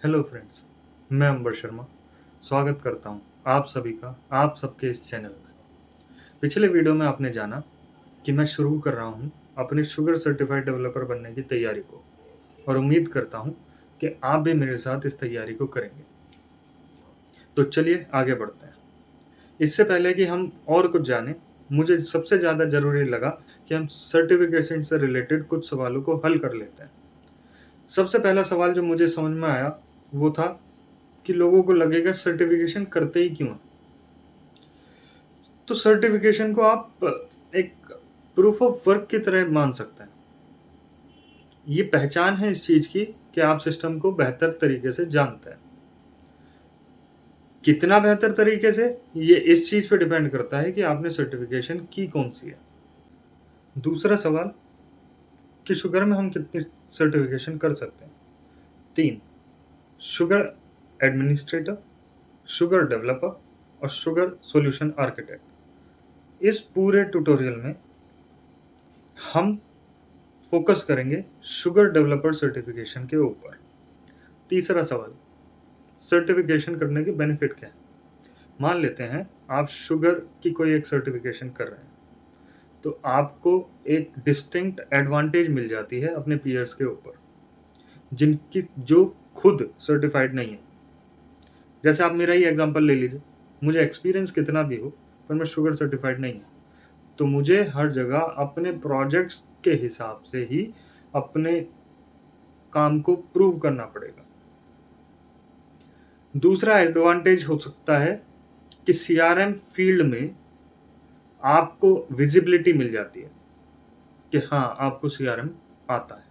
Hello friends, मैं अंबर शर्मा स्वागत करता हूं आप सभी का आप सबके इस चैनल में। पिछले वीडियो में आपने जाना कि मैं शुरू कर रहा हूं अपने शुगर सर्टिफाइड डेवलपर बनने की तैयारी को और उम्मीद करता हूं कि आप भी मेरे साथ इस तैयारी को करेंगे। तो चलिए आगे बढ़ते हैं। इससे पहले कि हम और कुछ जानें, मुझे सबसे ज़्यादा ज़रूरी लगा कि हम सर्टिफिकेशन से रिलेटेड कुछ सवालों को हल कर लेते हैं। सबसे पहला सवाल जो मुझे समझ में आया वो था कि लोगों को लगेगा सर्टिफिकेशन करते ही क्यों है। तो सर्टिफिकेशन को आप एक प्रूफ ऑफ वर्क की तरह मान सकते हैं। ये पहचान है इस चीज की कि आप सिस्टम को बेहतर तरीके से जानते हैं। कितना बेहतर तरीके से, ये इस चीज पे डिपेंड करता है कि आपने सर्टिफिकेशन की कौन सी है। दूसरा सवाल कि शुगर में हम कितनी सर्टिफिकेशन कर सकते हैं। 3, शुगर एडमिनिस्ट्रेटर, शुगर डेवलपर और शुगर सॉल्यूशन आर्किटेक्ट। इस पूरे ट्यूटोरियल में हम फोकस करेंगे शुगर डेवलपर सर्टिफिकेशन के ऊपर। तीसरा सवाल, सर्टिफिकेशन करने के बेनिफिट क्या है। मान लेते हैं आप शुगर की कोई एक सर्टिफिकेशन कर रहे हैं, तो आपको एक डिस्टिंक्ट एडवांटेज मिल जाती है अपने पीयर्स के ऊपर जिनकी जो खुद सर्टिफाइड नहीं है। जैसे आप मेरा ही एग्जांपल ले लीजिए, मुझे एक्सपीरियंस कितना भी हो पर मैं शुगर सर्टिफाइड नहीं हूँ, तो मुझे हर जगह अपने प्रोजेक्ट्स के हिसाब से ही अपने काम को प्रूव करना पड़ेगा। दूसरा एडवांटेज हो सकता है कि सीआरएम फील्ड में आपको विजिबिलिटी मिल जाती है कि हाँ आपको सीआरएम आता है।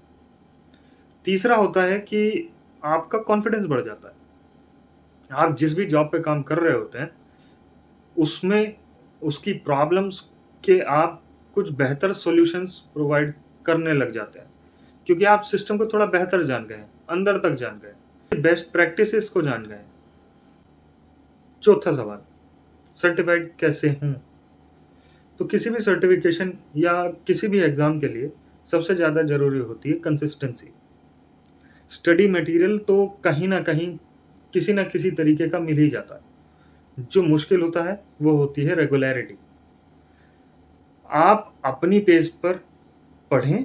तीसरा होता है कि आपका कॉन्फिडेंस बढ़ जाता है। आप जिस भी जॉब पे काम कर रहे होते हैं उसमें उसकी प्रॉब्लम्स के आप कुछ बेहतर सॉल्यूशंस प्रोवाइड करने लग जाते हैं, क्योंकि आप सिस्टम को थोड़ा बेहतर जान गए हैं, अंदर तक जान गए, बेस्ट प्रैक्टिसेस को जान गए। चौथा सवाल, सर्टिफाइड कैसे हूं। तो किसी भी सर्टिफिकेशन या किसी भी एग्जाम के लिए सबसे ज़्यादा ज़रूरी होती है कंसिस्टेंसी। स्टडी मटेरियल तो कहीं ना कहीं किसी ना किसी तरीके का मिल ही जाता है। जो मुश्किल होता है वो होती है रेगुलरिटी। आप अपनी पेज पर पढ़ें,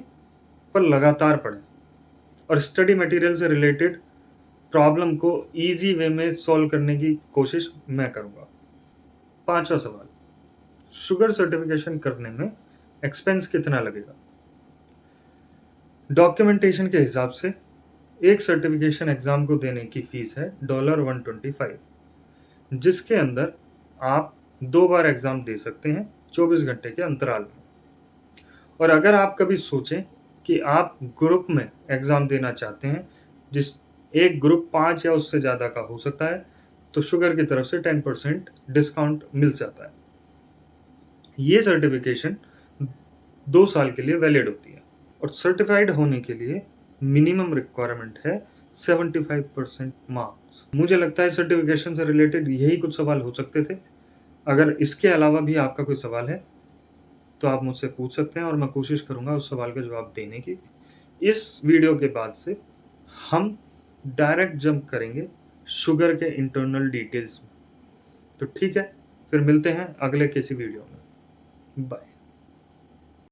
पर लगातार पढ़ें और स्टडी मटेरियल से रिलेटेड प्रॉब्लम को इजी वे में सॉल्व करने की कोशिश मैं करूँगा। पांचवा सवाल, शुगर सर्टिफिकेशन करने में एक्सपेंस कितना लगेगा। डॉक्यूमेंटेशन के हिसाब से एक सर्टिफिकेशन एग्जाम को देने की फीस है $125, जिसके अंदर आप 2 बार एग्जाम दे सकते हैं 24 घंटे के अंतराल में। और अगर आप कभी सोचें कि आप ग्रुप में एग्जाम देना चाहते हैं, जिस एक ग्रुप 5 या उससे ज़्यादा का हो सकता है, तो शुगर की तरफ से 10% डिस्काउंट मिल जाता है। ये सर्टिफिकेशन 2 साल के लिए वैलिड होती है और सर्टिफाइड होने के लिए मिनिमम रिक्वायरमेंट है 75% मार्क्स। मुझे लगता है सर्टिफिकेशन से रिलेटेड यही कुछ सवाल हो सकते थे। अगर इसके अलावा भी आपका कोई सवाल है तो आप मुझसे पूछ सकते हैं और मैं कोशिश करूंगा उस सवाल का जवाब देने की। इस वीडियो के बाद से हम डायरेक्ट जंप करेंगे शुगर के इंटरनल डिटेल्स में। तो ठीक है, फिर मिलते हैं अगले किसी वीडियो में। बाय।